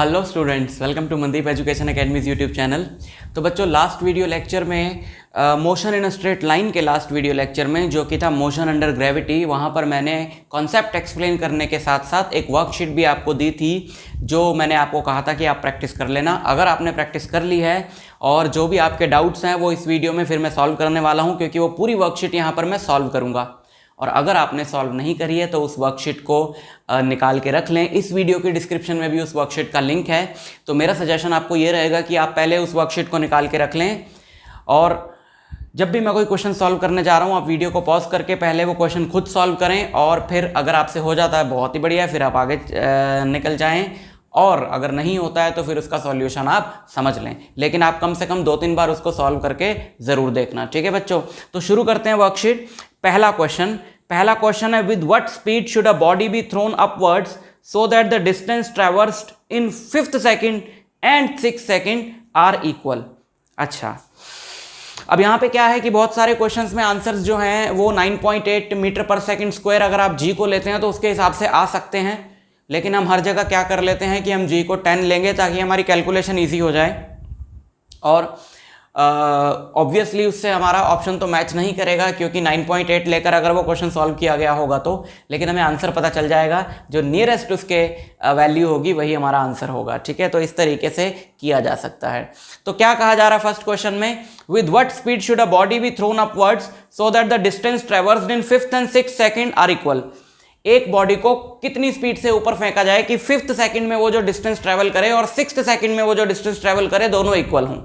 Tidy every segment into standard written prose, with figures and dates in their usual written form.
Hello students, welcome to Mandeep Education Academy's YouTube channel. तो बच्चों, last video lecture में motion in a straight line के last video lecture में जो कि था मोशन अंडर ग्रेविटी, वहाँ पर मैंने कॉन्सेप्ट एक्सप्लेन करने के साथ साथ एक वर्कशीट भी आपको दी थी, जो मैंने आपको कहा था कि आप प्रैक्टिस कर लेना। अगर आपने प्रैक्टिस कर ली है और जो भी आपके डाउट्स हैं वो इस वीडियो में फिर मैं सॉल्व करने वाला हूँ, क्योंकि वो पूरी वर्कशीट यहाँ पर मैं सॉल्व करूँगा। और अगर आपने सॉल्व नहीं करी है तो उस वर्कशीट को निकाल के रख लें। इस वीडियो की डिस्क्रिप्शन में भी उस वर्कशीट का लिंक है। तो मेरा सजेशन आपको ये रहेगा कि आप पहले उस वर्कशीट को निकाल के रख लें, और जब भी मैं कोई क्वेश्चन सॉल्व करने जा रहा हूँ आप वीडियो को पॉज करके पहले वो क्वेश्चन खुद सॉल्व करें, और फिर अगर आपसे हो जाता है बहुत ही बढ़िया, फिर आप आगे निकल जाएं, और अगर नहीं होता है तो फिर उसका सॉल्यूशन आप समझ लें। लेकिन आप कम से कम 2-3 बार उसको सॉल्व करके ज़रूर देखना, ठीक है बच्चों। तो शुरू करते हैं वर्कशीट। पहला क्वेश्चन है, with what speed should a body be thrown upwards so that the distance traversed in 5th second and 6th second are equal. अच्छा, अब यहाँ पे क्या है कि बहुत सारे क्वेश्चंस में आंसर्स जो हैं वो 9.8 मीटर पर सेकंड स्क्वायर अगर आप जी को लेते हैं तो उसके हिसाब से आ सकते हैं, लेकिन हम हर जगह क्या कर लेते हैं कि हम जी को 10 लेंगे ताकि हमारी कैलकुलेशन ईजी हो जाए। और ऑब्वियसली उससे हमारा ऑप्शन तो मैच नहीं करेगा, क्योंकि 9.8 लेकर अगर वो क्वेश्चन सॉल्व किया गया होगा तो, लेकिन हमें आंसर पता चल जाएगा, जो नियरेस्ट उसके वैल्यू होगी वही हमारा आंसर होगा, ठीक है। तो इस तरीके से किया जा सकता है। तो क्या कहा जा रहा है फर्स्ट क्वेश्चन में, with what speed should a body be thrown upwards so that the distance traversed in 5th and 6th second are equal. एक बॉडी को कितनी स्पीड से ऊपर फेंका जाए कि 5th सेकंड में वो जो डिस्टेंस ट्रैवल करे और 6th सेकंड में वो जो डिस्टेंस ट्रैवल करे दोनों इक्वल हों।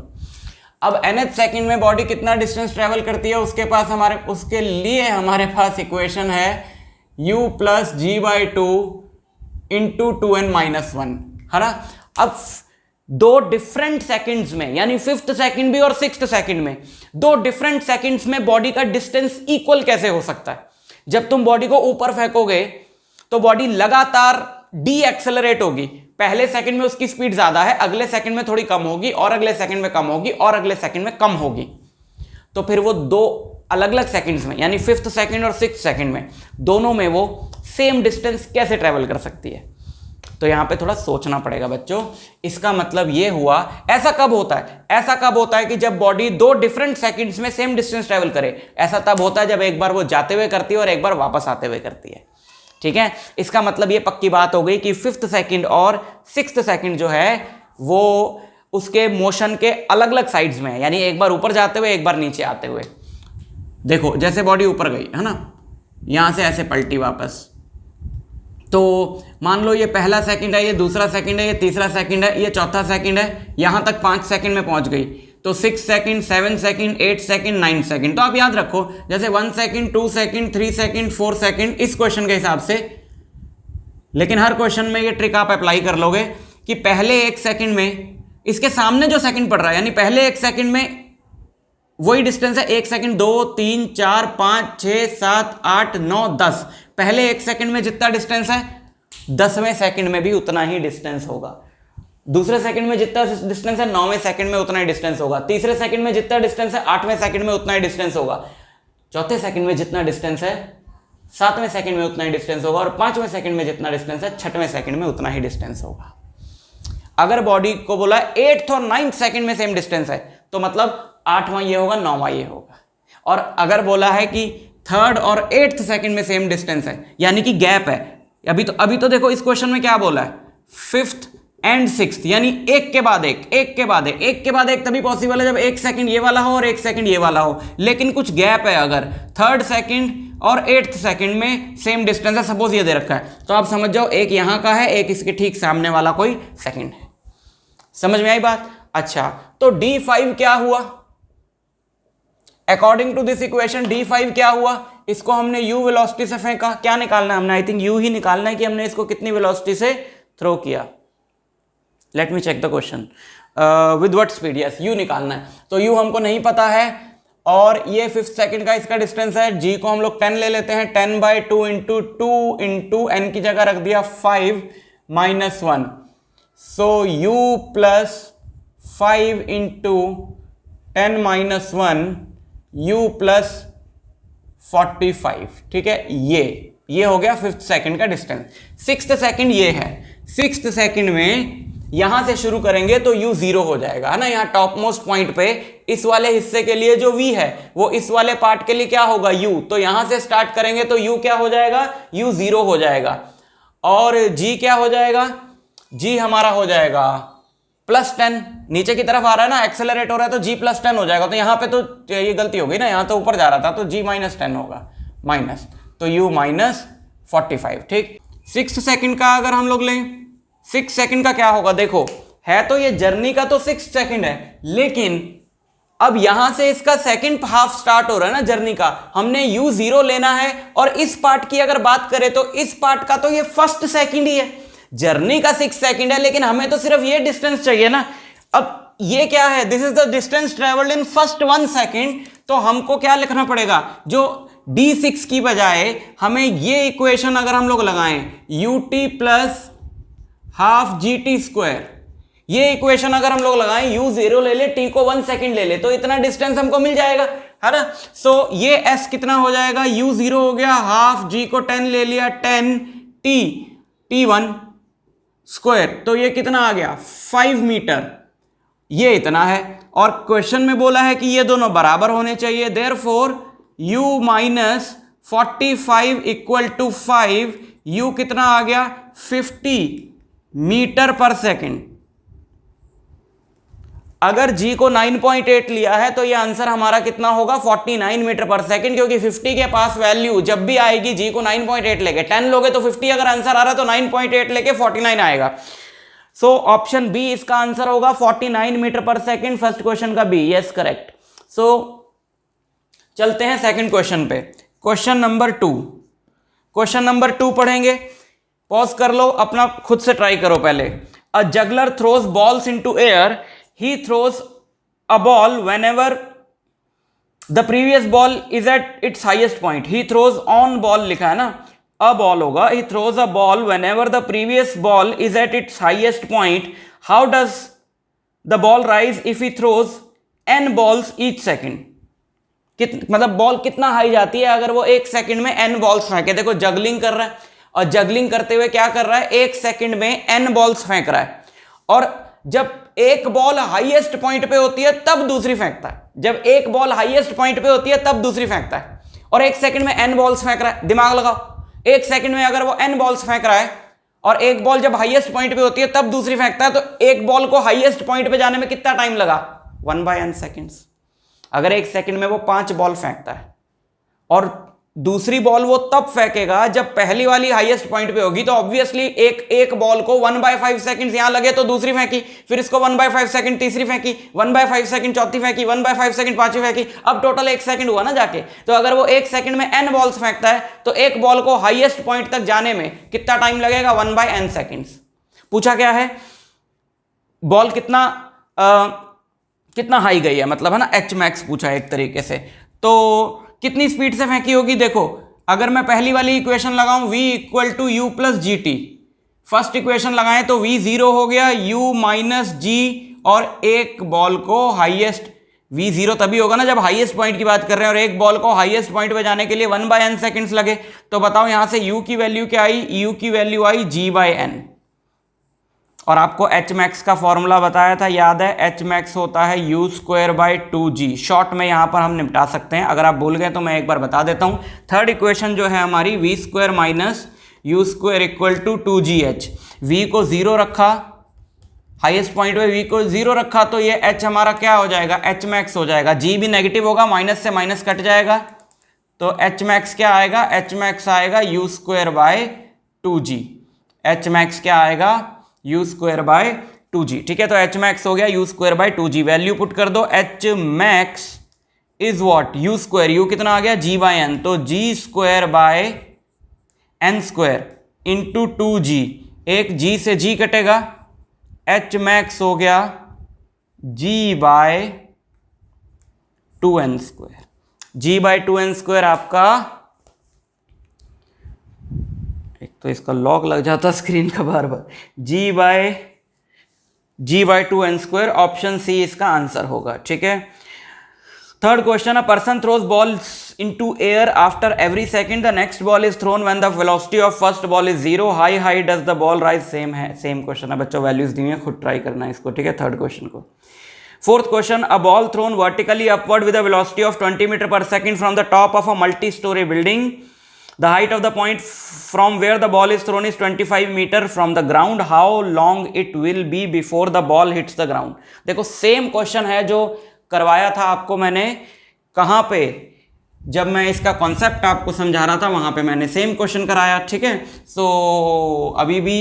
अब nth सेकंड में बॉडी कितना डिस्टेंस ट्रैवल करती है उसके लिए हमारे पास इक्वेशन है u plus G by 2 into 2n minus 1, है ना। अब दो डिफरेंट सेकंड्स में, यानी 5th सेकंड भी और 6th सेकंड में, दो डिफरेंट सेकंड्स में बॉडी का डिस्टेंस इक्वल कैसे हो सकता है। जब तुम बॉडी को ऊपर फेंकोगे तो बॉडी लगातार डी एक्सेलरेट होगी। पहले सेकंड में उसकी स्पीड ज्यादा है, अगले सेकंड में थोड़ी कम होगी, और अगले सेकंड में कम होगी, और अगले सेकंड में कम होगी। तो फिर वो दो अलग अलग सेकंड्स में, यानी 5th सेकंड और 6th सेकंड में, दोनों में वो सेम डिस्टेंस कैसे ट्रेवल कर सकती है। तो यहां पे थोड़ा सोचना पड़ेगा बच्चों। इसका मतलब ये हुआ, ऐसा कब होता है कि जब बॉडी दो डिफरेंट सेकंड्स में सेम डिस्टेंस ट्रेवल करे। ऐसा तब होता है जब एक बार वो जाते हुए करती है और एक बार वापस आते हुए करती है, ठीक है। इसका मतलब ये पक्की बात हो गई कि 5th सेकंड और 6th सेकंड जो है वो उसके मोशन के अलग अलग साइड्स में है, यानी एक बार ऊपर जाते हुए एक बार नीचे आते हुए। देखो, जैसे बॉडी ऊपर गई है ना, यहां से ऐसे पलटी वापस, तो मान लो ये पहला सेकंड है, ये दूसरा सेकंड है, ये तीसरा सेकंड है, ये चौथा सेकंड है, यहां तक 5 सेकंड में पहुंच गई। तो 6 सेकंड, 7 सेकंड, 8 सेकंड, 9 सेकंड। तो आप याद रखो, जैसे 1 सेकंड, 2 सेकंड, 3 सेकंड, 4 सेकंड, इस क्वेश्चन के हिसाब से। लेकिन हर क्वेश्चन में ये ट्रिक आप अप्लाई कर लोगे कि पहले 1 सेकंड में इसके सामने जो सेकंड पड़ रहा है, यानी पहले 1 सेकंड में वही डिस्टेंस है, 1 सेकंड, 2, 3, 4, 5, 6, 7, 8, 9, 10। पहले 1 सेकंड में जितना डिस्टेंस है 10वें सेकंड में भी उतना ही डिस्टेंस होगा। दूसरे सेकंड में जितना डिस्टेंस है 9वें सेकंड में उतना ही डिस्टेंस होगा। तीसरे सेकंड में जितना डिस्टेंस है 8वें सेकंड में उतना ही डिस्टेंस होगा। चौथे सेकंड में जितना डिस्टेंस है 7वें सेकंड में उतना ही डिस्टेंस होगा, और 5वें सेकंड में जितना डिस्टेंस है 6वें सेकंड में उतना ही डिस्टेंस होगा। अगर बॉडी को बोला 8th और 9th सेकंड में सेम डिस्टेंस है तो मतलब 8वां ये होगा, 9वां ये होगा। और अगर बोला है कि 3rd और 8th सेकंड में सेम डिस्टेंस है, यानी कि गैप है। अभी तो देखो इस क्वेश्चन में क्या बोला है, 5th एंड 6th, यानी एक के बाद एक तभी पॉसिबल है जब 1 सेकंड ये वाला हो और 1 सेकंड ये वाला हो। लेकिन कुछ गैप है, अगर 3rd सेकंड और 8th सेकंड में सेम डिस्टेंस है, सपोज ये दे रखा है, तो आप समझ जाओ एक यहां का है, एक इसके ठीक सामने वाला कोई सेकंड है। समझ में आई बात। अच्छा, तो D5 क्या हुआ according to this equation. D5 क्या हुआ, इसको हमने u वेलोसिटी से फेंका। क्या निकालना है हमने, आई थिंक u ही निकालना है कि हमने इसको कितनी वेलोसिटी से थ्रो किया। Let me check the question. With what speed, yes u निकालना है। तो u हमको नहीं पता है, और ये 5th सेकंड का इसका डिस्टेंस है। g को हम लोग 10 ले लेते हैं, 10/2 इंटू 2 इंटू n की जगह रख दिया 5 माइनस 1, सो u plus 5 into 10 minus 1 u plus 45, ठीक है। ये हो गया 5th सेकंड का डिस्टेंस। 6th सेकंड ये है, 6th सेकंड में यहां से शुरू करेंगे तो u 0 हो जाएगा, है ना। यहाँ टॉप मोस्ट पॉइंट पे इस वाले हिस्से के लिए जो v है वो इस वाले पार्ट के लिए क्या होगा u, तो यहां से स्टार्ट करेंगे तो u क्या हो जाएगा, u 0 हो जाएगा। और g क्या हो जाएगा, g हमारा हो जाएगा +10, नीचे की तरफ आ रहा है ना, एक्सेलरेट हो रहा है तो g +10 हो जाएगा। तो यहाँ पे तो ये गलती हो गई ना, यहाँ तो ऊपर जा रहा था तो g -10 होगा, माइनस, तो u -45। ठीक, 6 सेकंड का अगर हम लोग लें, 6 सेकंड का क्या होगा, देखो है तो ये जर्नी का तो 6 सेकंड है, लेकिन अब यहां से इसका सेकंड हाफ स्टार्ट हो रहा है ना जर्नी का, हमने u 0 लेना है। और इस पार्ट की अगर बात करें तो इस पार्ट का तो ये फर्स्ट सेकंड ही है, जर्नी का 6 सेकंड है, लेकिन हमें तो सिर्फ ये डिस्टेंस चाहिए ना। अब ये क्या है, this is the distance travelled in first 1 second, तो हमको क्या लिखना पड़ेगा, जो d6 की बजाय हमें ये इक्वेशन अगर हम लोग लगाएं ut प्लस हाफ GT², ये इक्वेशन अगर हम लोग लगाएं, u 0 ले ले, t को 1 सेकंड ले ले, तो इतना डिस्टेंस हमको मिल जाएगा, है ना। सो ये s कितना हो जाएगा, u 0 हो गया, हाफ g को 10 ले लिया, 10 t1 स्क्वायर, तो ये कितना आ गया 5 मीटर, ये इतना है। और क्वेश्चन में बोला है कि ये दोनों बराबर होने चाहिए, therefore u -45 equal to 5, u कितना आ गया 50 मीटर पर सेकंड। अगर g को 9.8 लिया है तो ये आंसर हमारा कितना होगा 49 मीटर पर सेकंड, क्योंकि 50 के पास वैल्यू जब भी आएगी g को 9.8 लेके, 10 लोगे तो 50, अगर आंसर आ रहा है तो 9.8 लेके 49 आएगा। सो ऑप्शन बी इसका आंसर होगा 49 metre per second, first question का बी, यस करेक्ट। सो चलते हैं सेकंड क्वेश्चन पे, क्वेश्चन नंबर 2। क्वेश्चन नंबर 2 पढ़ेंगे, पॉज कर लो, अपना खुद से ट्राई करो पहले। A juggler throws balls into air, he throws a ball whenever the previous ball is at its highest point, he throws on ball लिखा है ना, अ बॉल होगा, he throws a ball whenever the previous ball is at its highest point, how does the ball rise if he throws n balls each second. मतलब ball कितना high जाती है अगर वो 1 सेकंड में n बॉल्स फेंके। देखो जगलिंग कर रहा है, और जगलिंग करते हुए क्या कर रहा है, 1 सेकंड में n बॉल्स फेंक रहा है, और जब एक बॉल हाईएस्ट पॉइंट पे होती है तब दूसरी फेंकता है, जब एक बॉल हाईएस्ट पॉइंट पे होती है तब दूसरी फेंकता है, और 1 सेकंड में n बॉल्स फेंक रहा है। दिमाग लगाओ, 1 सेकंड में अगर वो n बॉल्स फेंक रहा है और एक बॉल जब हाईएस्ट पॉइंट पे होती है तब दूसरी फेंकता है, तो एक बॉल को हाईएस्ट पॉइंट पे जाने में कितना टाइम लगा, 1/n सेकेंड्स। अगर 1 सेकंड में वो 5 बॉल फेंकता है, और दूसरी बॉल वो तब फेंकेगा जब पहली वाली हाईएस्ट पॉइंट पे होगी, तो ऑब्वियसली एक बॉल को 1/5 सेकंड्स यहां लगे तो दूसरी फेंकी, फिर इसको 1/5 सेकंड तीसरी फेंकी, 1/5 सेकंड चौथी फेंकी, 1/5 सेकंड पांचवी फेंकी, अब टोटल 1 सेकंड हुआ ना जाके। तो अगर वो 1 सेकंड में n बॉल्स फेंकता है तो एक बॉल को हाईएस्ट पॉइंट तक जाने में कितना टाइम लगेगा, 1/n सेकंड्स। पूछा क्या है, बॉल कितना हाई गई है, मतलब है ना, h मैक्स पूछा है एक तरीके से, तो कितनी स्पीड से फेंकी होगी। देखो अगर मैं पहली वाली इक्वेशन लगाऊं v = u + gt, first equation लगाएं तो v 0 हो गया, u - g, और एक बॉल को हाईएस्ट, v 0 तभी होगा ना जब हाईएस्ट पॉइंट की बात कर रहे हैं, और एक बॉल को हाईएस्ट पॉइंट पे जाने के लिए 1/n सेकंड्स लगे। तो बताओ यहां से u की वैल्यू क्या आई, u की वैल्यू आई g/n, और आपको h मैक्स का फॉर्मूला बताया था, याद है, h मैक्स होता है u²/2g। शॉर्ट में यहां पर हम निपटा सकते हैं, अगर आप भूल गए तो मैं एक बार बता देता हूं। थर्ड इक्वेशन जो है हमारी v² - u² = 2gh, v को 0 रखा, हाईएस्ट पॉइंट पे v को 0 रखा, तो ये h हमारा क्या हो जाएगा, h मैक्स हो जाएगा, g भी नेगेटिव होगा, माइनस से माइनस कट जाएगा, तो h मैक्स क्या आएगा, h मैक्स आएगा u²/2g, h मैक्स क्या आएगा, u²/2g। ठीक है, तो h मैक्स हो गया u²/2g, वैल्यू पुट कर दो, h max is what, u², u कितना आ गया g/n, तो g² n² इंटू 2g, एक g से g कटेगा, h मैक्स हो गया g/2n², g/2n² आपका, एक तो इसका लॉक लग जाता स्क्रीन का बार बार, g/2n², ऑप्शन सी इसका आंसर होगा। ठीक है, third question, a person throws balls into air after every second the next ball is thrown when the velocity of first ball is 0, how high does the ball rise? Same है, same question है बच्चों, values दी हैं, खुद try करना है इसको, ठीक है। थर्ड क्वेश्चन को, fourth question, a ball thrown vertically upward with a velocity of 20 metre per second from the top of a multi storey building, the height of the point from where the ball is thrown is 25 meter from the ground, how long it will be before the ball hits the ground? देखो same question है जो करवाया था आपको मैंने, कहाँ पे, जब मैं इसका कॉन्सेप्ट आपको समझा रहा था वहाँ पे मैंने सेम क्वेश्चन कराया, ठीक है। सो अभी भी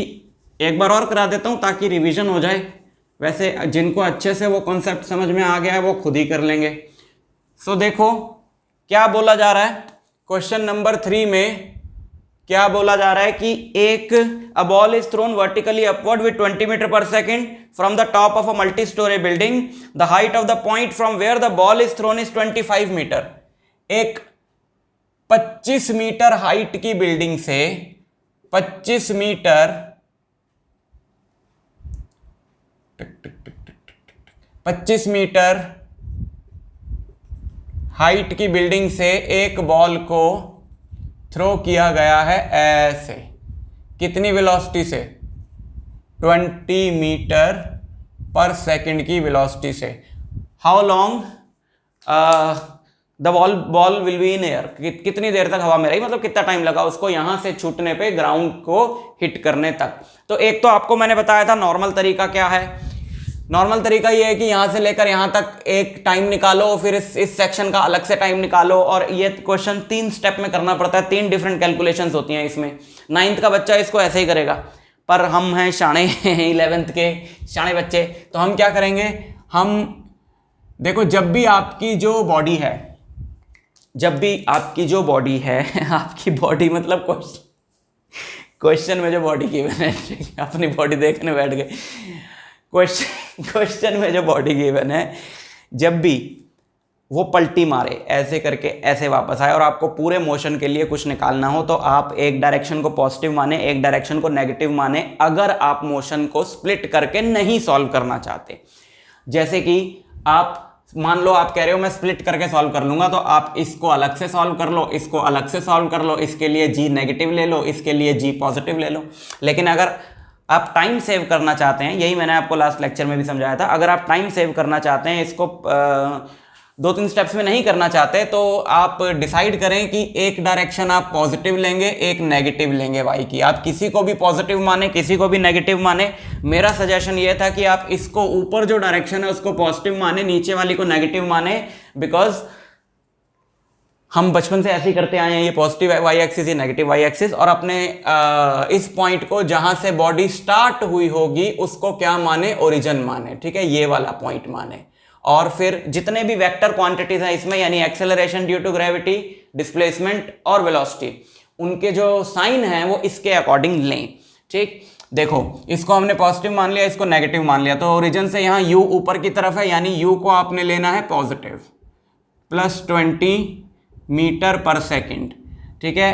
एक बार और करा देता हूँ ताकि रिवीजन हो जाए। वैसे जिनको अच्छे से वो कॉन्सेप्ट समझ में आ गया है वो खुद ही कर लेंगे। सो देखो क्या बोला जा रहा है क्वेश्चन नंबर 3 में, क्या बोला जा रहा है कि एक a ball is thrown vertically upward with 20 metre per second from the top of a multi storey building, the height of the point from where the ball is thrown is 25 metre. एक 25 metre height की building से 25 metre 25 metre height की building से एक ball को throw किया गया है ऐसे, कितनी वेलोसिटी से? 20 मीटर पर सेकंड की वेलोसिटी से। How long the ball will be in air, कितनी देर तक हवा में रही, मतलब कितना टाइम लगा उसको यहां से छूटने पे ग्राउंड को हिट करने तक। तो एक तो आपको मैंने बताया था नॉर्मल तरीका क्या है। नॉर्मल तरीका ये है कि यहां से लेकर यहां तक एक टाइम निकालो, फिर इस सेक्शन का अलग से टाइम निकालो, और ये क्वेश्चन 3 स्टेप में करना पड़ता है, 3 डिफरेंट कैलकुलेशंस होती हैं इसमें। 9th का बच्चा इसको ऐसे ही करेगा, पर हम हैं शाणे 11th के शाणे बच्चे, तो हम क्या करेंगे, हम देखो जब भी आपकी जो बॉडी है, आपकी बॉडी मतलब क्वेश्चन में जो बॉडी गिवन है, अपनी बॉडी देखने बैठ गए, क्वेश्चन में जो बॉडी गिवन है, जब भी वो पलटी मारे ऐसे करके ऐसे वापस आए और आपको पूरे मोशन के लिए कुछ निकालना हो, तो आप एक डायरेक्शन को पॉजिटिव माने, एक डायरेक्शन को नेगेटिव माने, अगर आप मोशन को स्प्लिट करके नहीं सॉल्व करना चाहते। जैसे कि आप मान लो आप कह रहे हो मैं स्प्लिट करके सॉल्व कर लूंगा, तो आप इसको अलग से सॉल्व कर लो, इसको अलग से सॉल्व कर लो, इसके लिए जी नेगेटिव ले लो, इसके लिए जी पॉजिटिव ले लो। लेकिन अगर आप टाइम सेव करना चाहते हैं, यही मैंने आपको लास्ट लेक्चर में भी समझाया था, अगर आप टाइम सेव करना चाहते हैं, इसको 2-3 स्टेप्स में नहीं करना चाहते, तो आप डिसाइड करें कि एक डायरेक्शन आप पॉजिटिव लेंगे, एक नेगेटिव लेंगे वाई की। आप किसी को भी पॉजिटिव माने, किसी को भी नेगेटिव माने। मेरा सजेशन ये था कि आप इसको ऊपर जो डायरेक्शन है उसको पॉजिटिव माने, नीचे वाली को नेगेटिव माने, बिकॉज हम बचपन से ऐसे ही करते आए हैं, ये पॉजिटिव वाई एक्सिस, ये नेगेटिव वाई एक्सिस, और अपने इस पॉइंट को जहां से बॉडी स्टार्ट हुई होगी उसको क्या माने, ओरिजिन माने, ठीक है, ये वाला पॉइंट माने। और फिर जितने भी वेक्टर क्वांटिटीज हैं इसमें, यानी acceleration due to gravity, displacement और वेलोसिटी, उनके जो साइन हैं वो इसके अकॉर्डिंग लें, ठीक। देखो इसको हमने पॉजिटिव मान लिया, इसको नेगेटिव मान लिया, तो ओरिजिन से यहाँ u ऊपर की तरफ है, यानी u को आपने लेना है positive, plus 20 metre per second, ठीक है।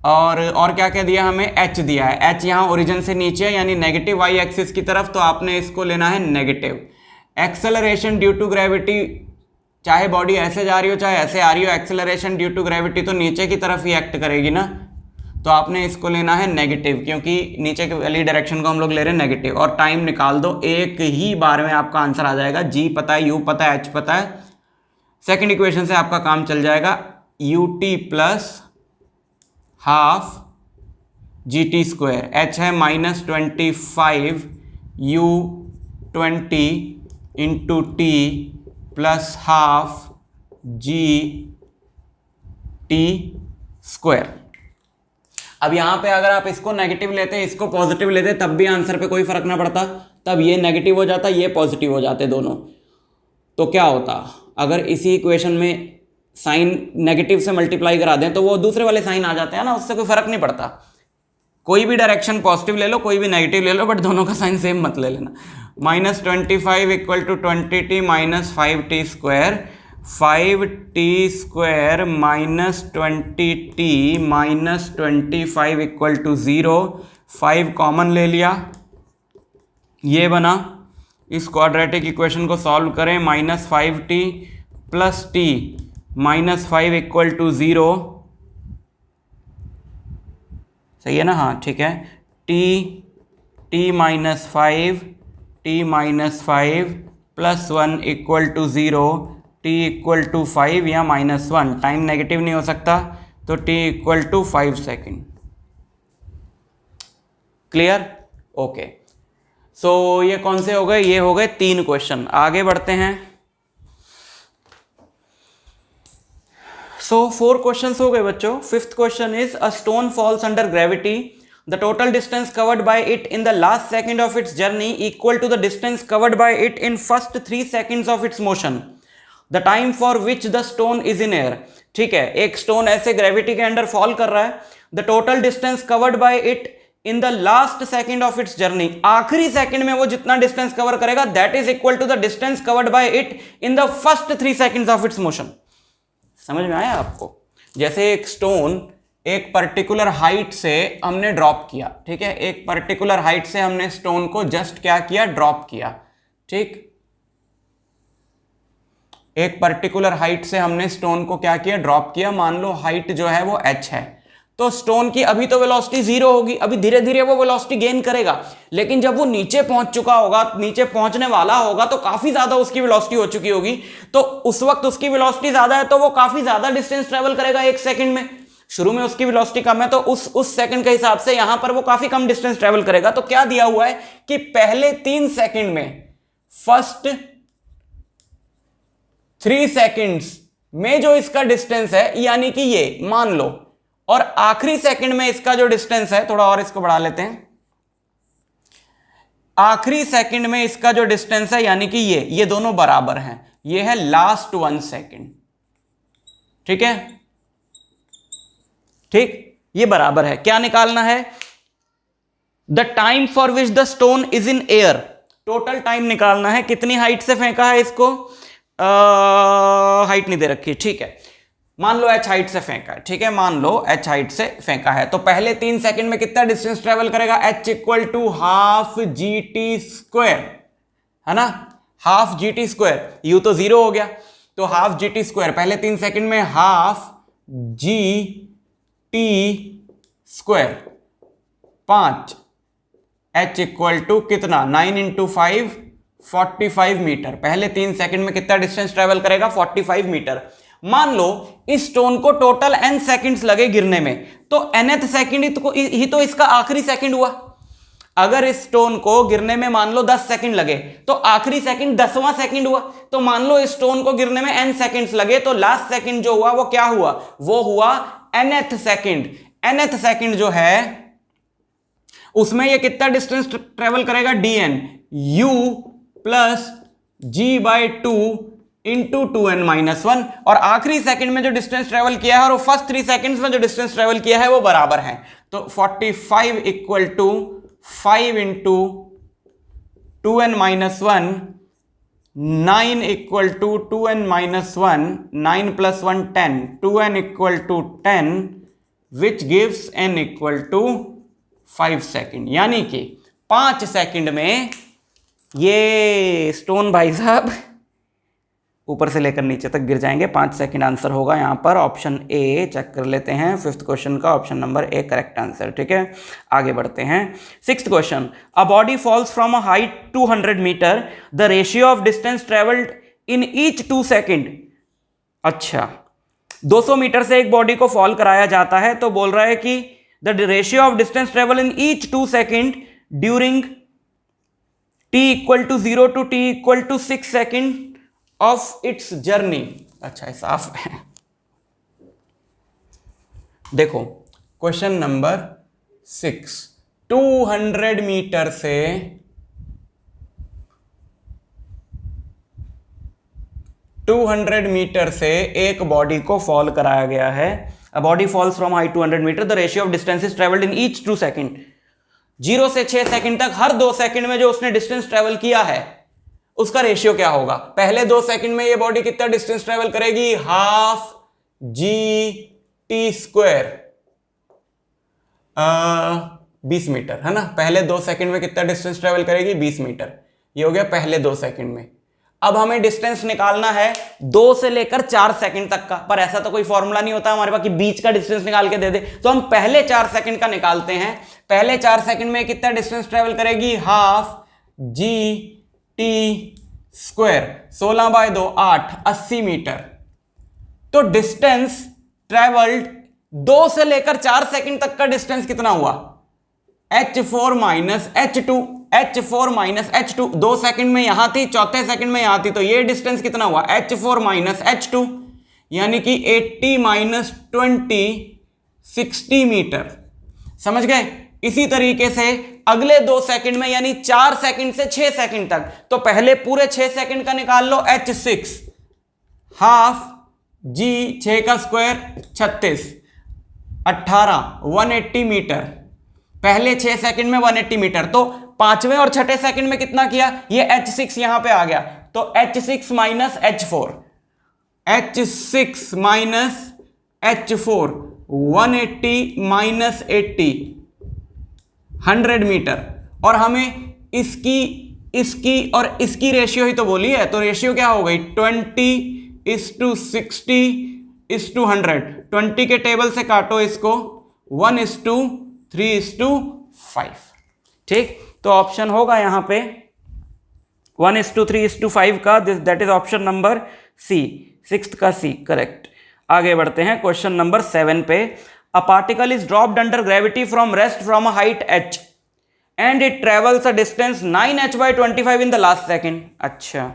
और क्या क्या दिया हमें, h दिया है, h यहाँ ओरिजिन से नीचे यानी नेगेटिव वाई एक्सिस की तरफ, तो आपने इसको लेना है negative. Acceleration due to gravity, चाहे बॉडी ऐसे जा रही हो चाहे ऐसे आ रही हो, एक्सेलरेशन ड्यू टू ग्रेविटी तो नीचे की तरफ ही एक्ट करेगी ना, तो आपने इसको लेना है नेगेटिव, क्योंकि नीचे की वाली डायरेक्शन को हम लोग ले रहे हैं नेगेटिव। और टाइम निकाल दो, एक ही बार में आपका आंसर आ जाएगा। जी पता है, यू पता है, एच पता है, सेकेंड इक्वेशन से आपका काम चल जाएगा। ut plus half GT², h है -25 u20 into T plus half GT²। अब यहाँ पे अगर आप इसको नेगेटिव लेते, इसको पॉजिटिव लेते, तब भी आंसर पे कोई फर्क ना पड़ता, तब ये नेगेटिव हो जाता, ये पॉजिटिव हो जाते दोनों। तो क्या होता, अगर इसी इक्वेशन में साइन नेगेटिव से मल्टीप्लाई करा दें तो वो दूसरे वाले साइन आ जाते हैं ना, उससे कोई फर्क नहीं पड़ता। कोई भी डायरेक्शन पॉजिटिव ले लो, कोई भी नेगेटिव ले लो, बट दोनों का साइन सेम मत ले लेना। -25 equal to 20t minus 5t² 5t² minus 20t minus 25 equal to 0। 5 common ले लिया, ये बना। इस क्वाड्रेटिक इक्वेशन को सॉल्व करें, -5t plus t -5 equal to 0, सही है ना? हाँ ठीक है। t -5 plus 1 equal to 0, t equal to 5 या -1, टाइम नेगेटिव नहीं हो सकता, तो t equal to 5 second. Clear? Okay. So ये कौन से हो गए? ये हो गए 3 क्वेश्चन। आगे बढ़ते हैं। सो 4 क्वेश्चंस हो गए बच्चों। 5th question is a stone falls under gravity, the total distance covered by it in the last second of its journey equal to the distance covered by it in first 3 seconds of its motion, the time for which the stone is in air. ठीक है, एक stone ऐसे gravity के under fall कर रहा है, the total distance covered by it in the last second of its journey, आखिरी second में वो जितना डिस्टेंस कवर करेगा that is equal to the distance covered by it in the first 3 seconds of its motion. समझ में आया आपको? जैसे एक स्टोन एक पर्टिकुलर हाइट से हमने ड्रॉप किया, ठीक है, एक पर्टिकुलर हाइट से हमने स्टोन को जस्ट क्या किया? ड्रॉप किया। ठीक, एक पर्टिकुलर हाइट से हमने स्टोन को क्या किया? ड्रॉप किया। मान लो हाइट जो है वो h है, तो स्टोन की अभी तो वेलोसिटी 0 होगी, अभी धीरे धीरे वो वेलोसिटी गेन करेगा, लेकिन जब वो नीचे पहुंच चुका होगा, नीचे पहुंचने वाला होगा, तो काफी ज्यादा उसकी वेलोसिटी हो चुकी होगी, तो उस वक्त उसकी वेलोसिटी ज्यादा है तो वो काफी ज्यादा डिस्टेंस ट्रेवल करेगा 1 सेकंड में। शुरू में उसकी वेलोसिटी कम है तो उस सेकंड के हिसाब से यहां पर वो काफी कम डिस्टेंस ट्रेवल करेगा। तो क्या दिया हुआ है कि पहले 3 सेकंड में, फर्स्ट 3 सेकंड्स में जो इसका डिस्टेंस है, यानी कि ये मान लो, और आखिरी सेकंड में इसका जो डिस्टेंस है, थोड़ा और इसको बढ़ा लेते हैं, आखिरी सेकंड में इसका जो डिस्टेंस है यानी कि ये दोनों बराबर हैं, ये है लास्ट 1 सेकंड। ठीक है, ठीक, ये बराबर है। क्या निकालना है? The time for which the stone is in air, total time निकालना है, कितनी हाइट से फेंका है इसको, हाइट नहीं दे रखी, ठीक है, मान लो h हाइट से फेंका है, ठीक है, मान लो h हाइट से फेंका है, तो पहले 3 सेकंड में कितना डिस्टेंस ट्रेवल करेगा? h equal to half GT square, है ना, हाफ GT स्क्वायर, यू तो 0 हो गया, तो हाफ GT स्क्वायर, पहले 3 सेकंड में half GT square 5, h equal to कितना? 9 इंटू 5 45 मीटर। पहले 3 सेकंड में कितना डिस्टेंस ट्रेवल करेगा? 45 मीटर। मान लो इस स्टोन को टोटल n सेकंड्स लगे गिरने में, तो nth सेकंड ही तो इसका आखिरी सेकंड हुआ। अगर इस स्टोन को गिरने में मान लो 10 सेकंड लगे, तो आखिरी सेकंड 10वां सेकंड हुआ। तो मान लो इस स्टोन को गिरने में n सेकंड्स लगे, तो लास्ट सेकंड जो हुआ वो क्या हुआ? वो हुआ nth सेकंड। nth सेकंड जो है उसमें ये कितना डिस्टेंस ट्रेवल करेगा? dn, u plus g by 2 into 2n-1, और आखिरी सेकंड में जो डिस्टेंस ट्रेवल किया है और वो फर्स्ट 3 सेकंड्स में जो डिस्टेंस ट्रेवल किया है वो बराबर है। तो 45 equal to 5 into 2n-1, 9 equal to 2n-1, 9 plus 1 10, 2n equal to 10, which gives n equal to 5 second. यानी कि 5 सेकंड में ये स्टोन भाई साहब ऊपर से लेकर नीचे तक गिर जाएंगे। 5 सेकंड आंसर होगा यहाँ पर, ऑप्शन ए चेक कर लेते हैं। 5th क्वेश्चन का option number A correct answer. ठीक है, आगे बढ़ते हैं। 6th question, a body falls from a height 200 metre, the ratio of distance travelled in each 2 second. अच्छा, 200 मीटर से एक बॉडी को फॉल कराया जाता है, तो बोल रहा है कि the ratio of distance travel in each 2 second during t equal to 0 टू t equal to 6 second of its journey. अच्छा, साफ है। देखो क्वेश्चन नंबर 6, 200 मीटर से 200 मीटर से एक बॉडी को फॉल कराया गया है। A body falls from height 200 metre, the ratio of distances travelled in each 2 second. 0 से 6 सेकंड तक हर 2 सेकंड में जो उसने डिस्टेंस ट्रेवल किया है उसका रेशियो क्या होगा? पहले 2 सेकंड में ये बॉडी कितना डिस्टेंस ट्रेवल करेगी? हाफ GT स्क्वायर, 20 मीटर, है ना। पहले 2 सेकंड में कितना डिस्टेंस ट्रेवल करेगी? 20 मीटर। ये हो गया पहले 2 सेकंड में। अब हमें डिस्टेंस निकालना है 2 से लेकर 4 सेकंड तक का, पर ऐसा तो कोई फॉर्मूला नहीं होता हमारे पास कि बीच का डिस्टेंस निकाल के दे दे, तो हम पहले 4 सेकंड का निकालते हैं। पहले 4 सेकंड में कितना डिस्टेंस ट्रेवल करेगी, half G T square, 16/2 8 80 metre. तो डिस्टेंस ट्रेवल्ड 2 से लेकर 4 सेकंड तक का डिस्टेंस कितना हुआ, h4 minus h2, h4 minus h2, 2 second में यहां थी, चौथे सेकंड में यहां थी, तो ये डिस्टेंस कितना हुआ, h4 माइनस h2, यानी कि 80 माइनस 20 60 मीटर। समझ गए। इसी तरीके से अगले 2 सेकंड में यानी 4 सेकंड से 6 सेकंड तक, तो पहले पूरे 6 सेकंड का निकाल लो, h6 हाफ जी 6 का स्क्वायर 36 18 180 मीटर। पहले 6 सेकंड में 180 मीटर, तो पांचवें और छठे सेकंड में कितना किया, ये h6 यहां पे आ गया, तो h6 minus h4, h6 minus h4 180 minus 80 100 metre. और हमें इसकी और इसकी रेशियो ही तो बोली है, तो रेशियो क्या हो गई 20:60:100। 20 के टेबल से काटो इसको 1:3:5। ठीक, तो ऑप्शन होगा यहां पे 1:3:5 का, that is option number C, 6th का सी करेक्ट। आगे बढ़ते हैं क्वेश्चन नंबर 7 पे। A particle is dropped under gravity from rest from a height h and it travels a distance 9h/25 in the last second. अच्छा,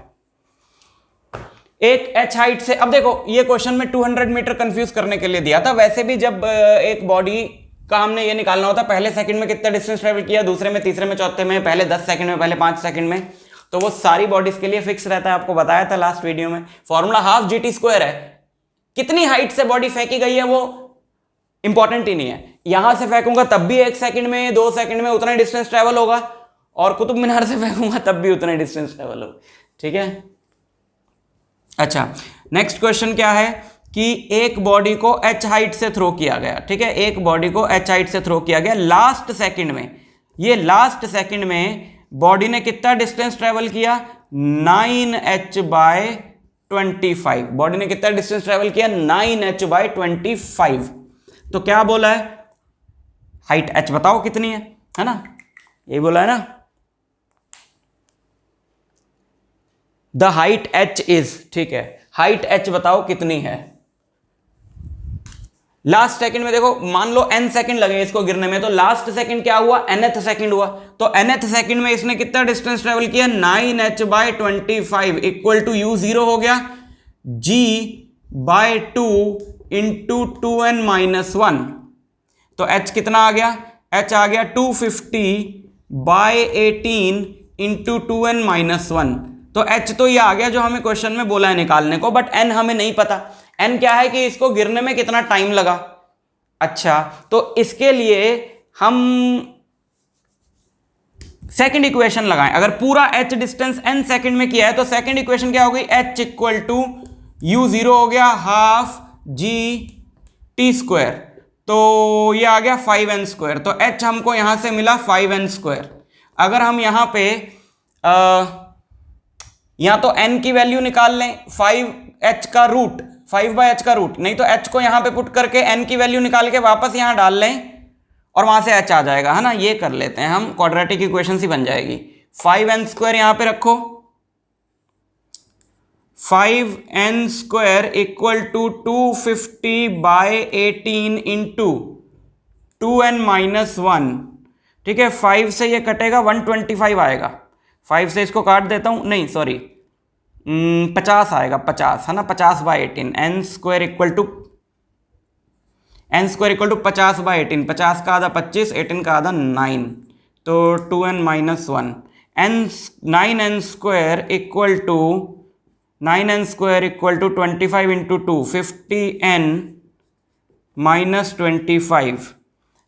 एक h height से, अब देखो ये क्वेश्चन में 200 मीटर कंफ्यूज करने के लिए दिया था। वैसे भी जब एक बॉडी का हमने ये निकालना होता, पहले सेकंड में कितना डिस्टेंस ट्रेवल किया, दूसरे में, तीसरे में, चौथे में, पहले 10 सेकंड में, पहले 5 सेकंड में, तो वो सारी बॉडीज के लिए फिक्स रहता है। आपको बताया था लास्ट वीडियो में, formula half G T square है। कितनी हाइट से बॉडी फेंकी गई है वो इंपॉर्टेंट ही नहीं है। यहां से फेंकूंगा तब भी 1 सेकंड में, 2 सेकंड में उतना डिस्टेंस ट्रेवल होगा, और कुतुब मीनार से फेंकूंगा तब भी उतना डिस्टेंस ट्रेवल होगा। ठीक है। अच्छा, नेक्स्ट क्वेश्चन क्या है कि एक बॉडी को h हाइट से थ्रो किया गया। ठीक है, एक बॉडी को h हाइट से थ्रो किया गया लास्ट सेकंड में। ये लास्ट सेकंड में बॉडी ने कितना डिस्टेंस ट्रेवल किया, 9h/25। बॉडी ने कितना डिस्टेंस ट्रेवल किया, 9h/25। तो क्या बोला है, हाइट h बताओ कितनी है ना, ये बोला है ना, द हाइट h इज, ठीक है, हाइट h बताओ कितनी है। लास्ट सेकंड में देखो, मान लो n सेकंड लगे इसको गिरने में, तो लास्ट सेकंड क्या हुआ, nth सेकंड हुआ, तो nth सेकंड में इसने कितना डिस्टेंस ट्रेवल किया, 9h/25 इक्वल टू u 0 हो गया g/2 इंटू 2n-1। तो h कितना आ गया, h आ गया 250/18 इंटू 2n-1। तो h तो ये आ गया जो हमें क्वेश्चन में बोला है निकालने को, बट n हमें नहीं पता। n क्या है कि इसको गिरने में कितना टाइम लगा। अच्छा, तो इसके लिए हम सेकंड इक्वेशन लगाएं। अगर पूरा h डिस्टेंस n सेकंड में किया है तो सेकंड इक्वेशन क्या हो गई, h इक्वल टू u 0 हो गया हाफ जी टी स्क्वायर, तो ये आ गया 5n²। तो h हमको यहां से मिला 5n²। अगर हम यहां पे या तो n की वैल्यू निकाल लें, 5h का रूट, 5/h का रूट, नहीं तो h को यहां पे पुट करके n की वैल्यू निकाल के वापस यहां डाल लें और वहां से h आ जाएगा, है ना। ये कर लेते हैं हम, क्वाड्रेटिक इक्वेशन सी बन जाएगी। 5n² यहां पे रखो, 5n² equal to 250/18 into 2n-1। ठीक है, 5 से ये कटेगा 125 आएगा, 5 से इसको काट देता हूं, नहीं सॉरी 50 आएगा, 50 है ना, 50/18। n² इक्वल टू 50/18, 50 का आधा 25, 18 का आधा 9, तो 2n-1। 9n² equal to 25 into 2, 50n-25,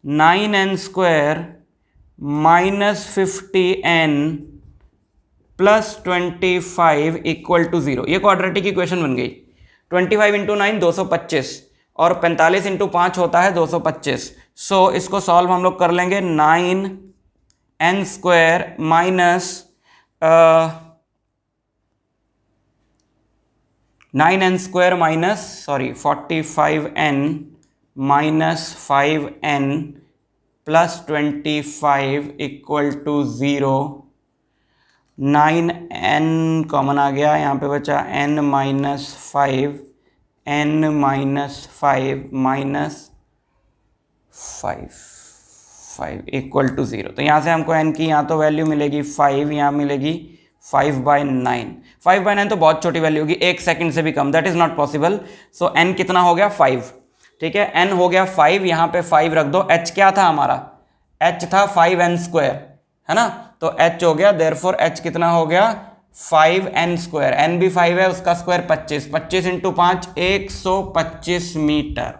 9n² minus 50n plus 25 equal to 0। ये क्वाड्रेटिक इक्वेशन बन गई। 25 इंटू 9 225 और 45 इंटू 5 होता है 225। सो इसको सॉल्व हम लोग कर लेंगे, 9n² minus 9n² minus 45n minus 5n plus 25 equal to 0। 9n common आ गया, यहाँ पे बचा n minus 5, n minus 5 minus 5 equal to 0। तो यहाँ से हमको n की यहाँ तो वैल्यू मिलेगी 5, यहाँ मिलेगी 5/9। 5/9 तो बहुत छोटी वैल्यू होगी, 1 सेकंड से भी कम, that is not possible. So n कितना हो गया 5, ठीक है, n हो गया 5, यहाँ पे 5 रख दो। h क्या था हमारा, h था 5n², है ना, तो h हो गया, देयरफॉर h कितना हो गया 5n², n भी 5 है, उसका square 25, 25 into 5 125 metre.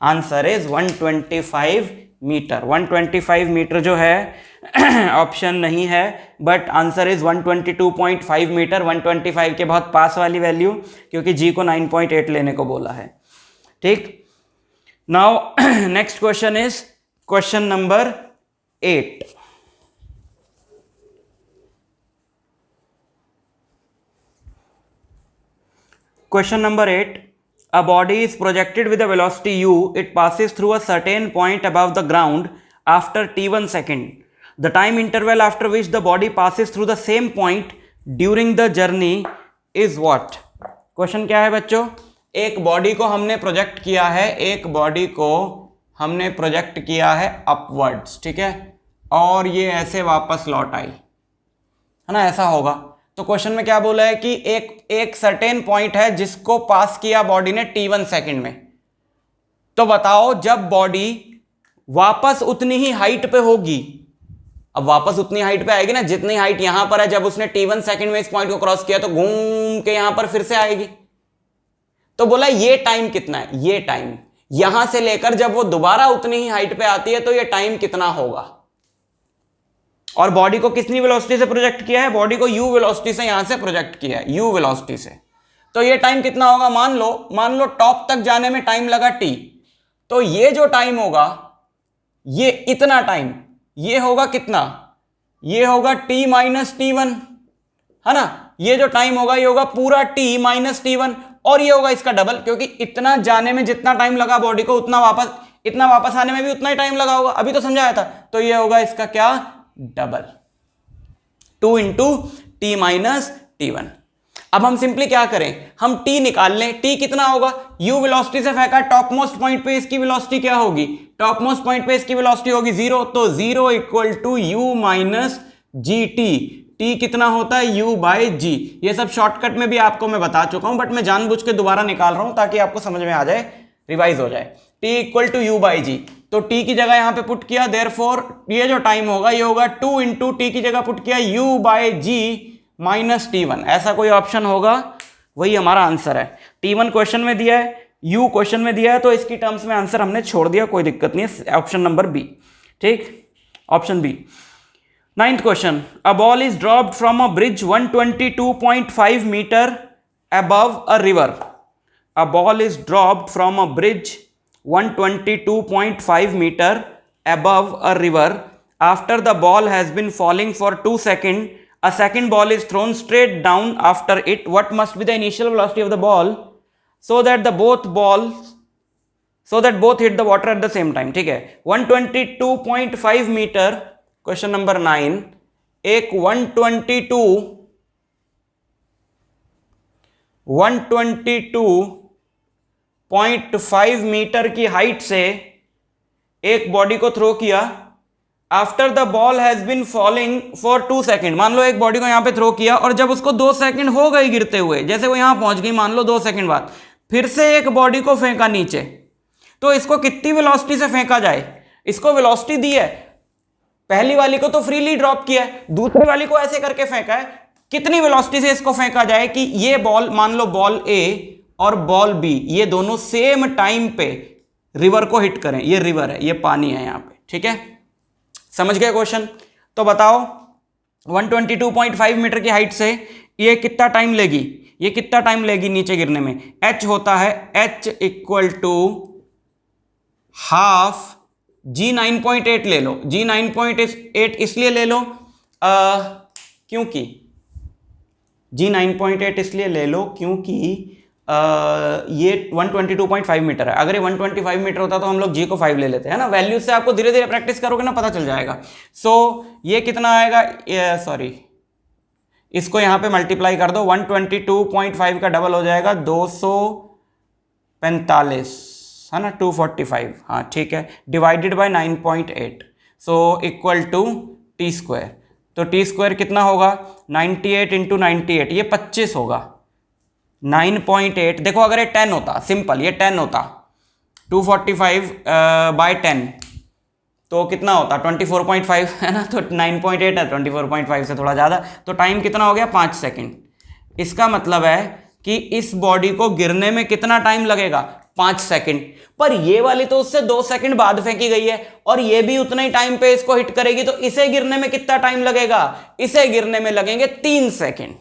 Answer is 125 metre. 125 metre जो है ऑप्शन नहीं है, बट आंसर इज 122.5 मीटर। 125 के बहुत पास वाली वैल्यू, क्योंकि जी को 9.8 लेने को बोला है। ठीक, now next question is question number 8। Question number 8, a body is projected with a velocity u. It passes through a certain point above the ground after t1 second. The time interval after which the body passes through the same point during the journey is what? Question क्या है बच्चों, एक body को हमने project किया है, एक body को हमने प्रोजेक्ट किया है अपवर्ड्स, ठीक है, और ये ऐसे वापस लौट आई, है ना, ऐसा होगा। तो क्वेश्चन में क्या बोला है कि एक सर्टेन पॉइंट है जिसको पास किया बॉडी ने t1 सेकंड में। तो बताओ जब बॉडी वापस उतनी ही हाइट पे होगी, अब वापस उतनी हाइट पे आएगी ना जितनी हाइट यहां पर है, जब उसने t1 सेकंड में इस पॉइंट को क्रॉस किया तो घूम के यहां पर फिर से आएगी। तो बोला ये टाइम कितना है, ये टाइम यहां से लेकर जब वो दोबारा उतनी ही हाइट पे आती है तो ये टाइम कितना होगा। और बॉडी को कितनी वेलोसिटी से प्रोजेक्ट किया है, बॉडी को u वेलोसिटी से यहां से प्रोजेक्ट किया है, u वेलोसिटी से। तो ये टाइम कितना होगा, मान लो टॉप तक जाने में टाइम लगा t, तो ये जो टाइम होगा ये इतना टाइम, ये होगा कितना, ये होगा t माइनस t1, है ना, ये जो टाइम होगा ये होगा पूरा t माइनस t1, और ये होगा इसका डबल, क्योंकि इतना जाने में जितना टाइम लगा बॉडी को उतना वापस आने में भी उतना ही टाइम लगा होगा, अभी तो समझाया था। तो ये होगा इसका क्या, double, 2 into T minus t1। अब हम सिंपली क्या करें, हम t निकाल लें। t कितना होगा, u वेलोसिटी से फेंका, टॉप मोस्ट पॉइंट पे इसकी वेलोसिटी क्या होगी, टॉप मोस्ट पॉइंट पे इसकी वेलोसिटी होगी 0, तो 0 equal to u minus G T. t कितना होता है, u बाय g। ये सब शॉर्टकट में भी आपको मैं बता चुका हूं, बट मैं जानबूझ के दोबारा निकाल रहा हूं ताकि आपको समझ में आ जाए, रिवाइज हो जाए। t equal to u by g, तो t की जगह यहां पे पुट किया, देयरफॉर ये जो टाइम होगा ये होगा 2 इंटू टी की जगह पुट किया u बाय जी माइनस t1। ऐसा कोई ऑप्शन होगा, वही हमारा आंसर है। t1 क्वेश्चन में दिया है, u क्वेश्चन में दिया है, तो इसकी टर्म्स में आंसर हमने छोड़ दिया, कोई दिक्कत नहीं है, ऑप्शन नंबर बी। ठीक, option B. 9th question, a ball is dropped from a bridge 122.5 metre above a river. A ball is dropped from a bridge 122.5 meter above a river. After the ball has been falling for 2 seconds, a second ball is thrown straight down after it. What must be the initial velocity of the ball so that both hit the water at the same time? ठीक है, 122.5 metre, question number 9, एक 122.5 metre की height से एक body को throw किया। After the ball has been falling for 2 second, मान लो एक बॉडी को यहां पे थ्रो किया और जब उसको 2 सेकेंड हो गई गिरते हुए, जैसे वो यहां पहुंच गई, मान लो 2 सेकेंड बाद फिर से एक बॉडी को फेंका नीचे, तो इसको कितनी वेलोसिटी से फेंका जाए। इसको वेलोसिटी दी है, पहली वाली को तो फ्रीली ड्रॉप किया है, दूसरी वाली को ऐसे करके फेंका है, कितनी वेलोसिटी से इसको फेंका जाए कि ये बॉल, मान लो बॉल ए और बॉल बी, ये दोनों सेम टाइम पे रिवर को हिट करें। ये रिवर है, ये पानी है यहां पे, ठीक है, समझ गए क्वेश्चन। तो बताओ 122.5 मीटर की हाइट से ये कितना टाइम लेगी, ये कितना टाइम लेगी नीचे गिरने में। h होता है, h इक्वल टू हाफ जी 9.8 ले लो। जी 9.8 इसलिए ले लो क्योंकि जी 9.8 इसलिए ले लो क्योंकि ये 122.5 मीटर है। अगर ये 125 मीटर होता तो हम लोग जी को 5 ले लेते हैं ना। वैल्यू से आपको धीरे धीरे प्रैक्टिस करोगे ना पता चल जाएगा। सो ये कितना आएगा, सॉरी इसको यहां पे मल्टीप्लाई कर दो, 122.5 का डबल हो जाएगा 245 है ना, 245, हाँ ठीक है, divided by 9.8, so equal to T square. तो टी स्क्वायर कितना होगा, 98 इंटू 98, ये 25 होगा। 9.8 देखो, अगर ये 10 होता, सिंपल ये 10 होता, 245 बाय 10 तो कितना होता, 24.5 है ना। तो 9.8 है, 24.5 से थोड़ा ज़्यादा, तो टाइम कितना हो गया, 5 सेकेंड। इसका मतलब है कि इस बॉडी को गिरने में कितना टाइम लगेगा, 5 सेकेंड। पर ये वाली तो उससे 2 सेकेंड बाद फेंकी गई है, और ये भी उतना ही टाइम पे इसको हिट करेगी, तो इसे गिरने में कितना टाइम लगेगा, इसे गिरने में लगेंगे 3 सेकेंड।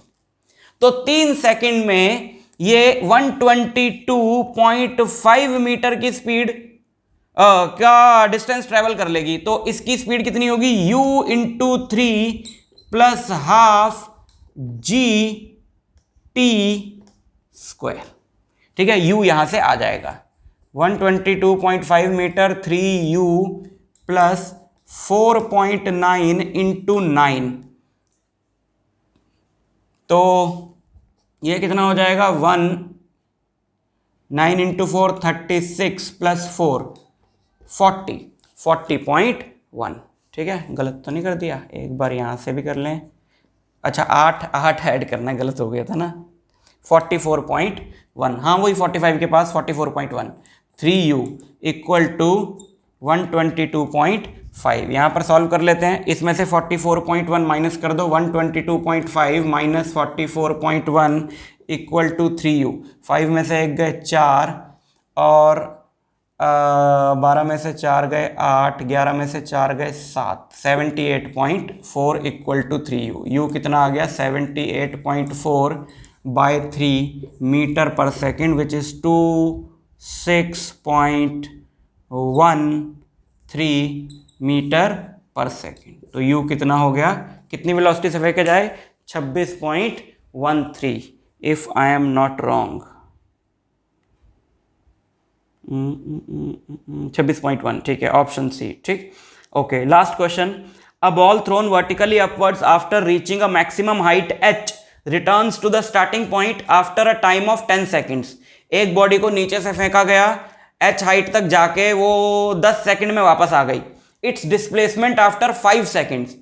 तो 3 सेकेंड में ये 122.5 मीटर की स्पीड का डिस्टेंस ट्रेवल कर लेगी। तो इसकी स्पीड कितनी होगी, u into 3 plus half G T square, ठीक है। u यहां से आ जाएगा 122.5 मीटर 3u प्लस 4.9 इंटू 9, तो ये कितना हो जाएगा, 9 इंटू 4 36 प्लस 4 40.1, ठीक है। गलत तो नहीं कर दिया, एक बार यहाँ से भी कर लें, अच्छा 8 ऐड करना है, गलत हो गया था ना, 44.1, हाँ वही 45 के पास 44.1, 3u इक्वल टू 122.5। यहाँ पर सॉल्व कर लेते हैं, इसमें से 44.1 माइनस कर दो, 122.5 माइनस 44.1 इक्वल टू 3u, 5 में से 1 गए 4, और 12 में से 4 गए 8, 11 में से 4 गए 7, 78.4 इक्वल टू 3u। u कितना आ गया, 78.4 bye 3 metre per second, which is 26.13 metre per second. तो u कितना हो गया, कितनी वेलोसिटी से फेंके जाए, 26.13, if I am not wrong, 26.1, ठीक है, ऑप्शन सी, ठीक। Okay, last question, a ball thrown vertically upwards after reaching a maximum height h returns to the starting point after a time of 10 seconds. एक body को नीचे से फेंका गया, h height तक जाके वो 10 सेकंड में वापस आ गई, इट्स डिस्प्लेसमेंट आफ्टर 5 सेकेंड्स।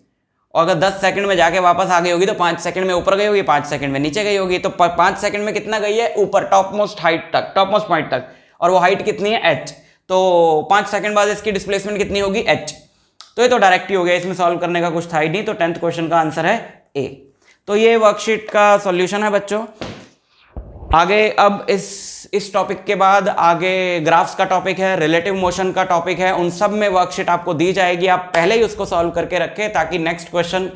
और अगर 10 सेकंड में जाके वापस आ गई होगी तो 5 सेकंड में ऊपर गई होगी, 5 सेकंड में नीचे गई होगी, तो 5 सेकंड में कितना गई है, ऊपर, टॉप मोस्ट हाइट तक, टॉप मोस्ट पॉइंट तक, और वो हाइट कितनी है, h। तो 5 सेकंड बाद इसकी डिस्प्लेसमेंट कितनी होगी, h। तो ये तो डायरेक्ट ही हो गया, इसमें सॉल्व करने का कुछ था ही नहीं, तो 10th क्वेश्चन का आंसर है ए। तो ये वर्कशीट का सॉल्यूशन है बच्चों। आगे अब इस टॉपिक के बाद आगे ग्राफ्स का टॉपिक है, रिलेटिव मोशन का टॉपिक है, उन सब में वर्कशीट आपको दी जाएगी, आप पहले ही उसको सॉल्व करके रखें ताकि नेक्स्ट क्वेश्चन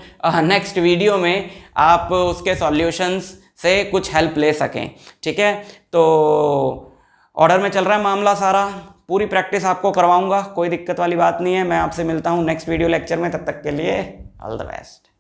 नेक्स्ट वीडियो में आप उसके सॉल्यूशंस से कुछ हेल्प ले सकें, ठीक है। तो ऑर्डर में चल रहा है मामला सारा, पूरी प्रैक्टिस आपको करवाऊंगा, कोई दिक्कत वाली बात नहीं है। मैं आपसे मिलता हूं नेक्स्ट वीडियो लेक्चर में, तब तक के लिए ऑल द बेस्ट।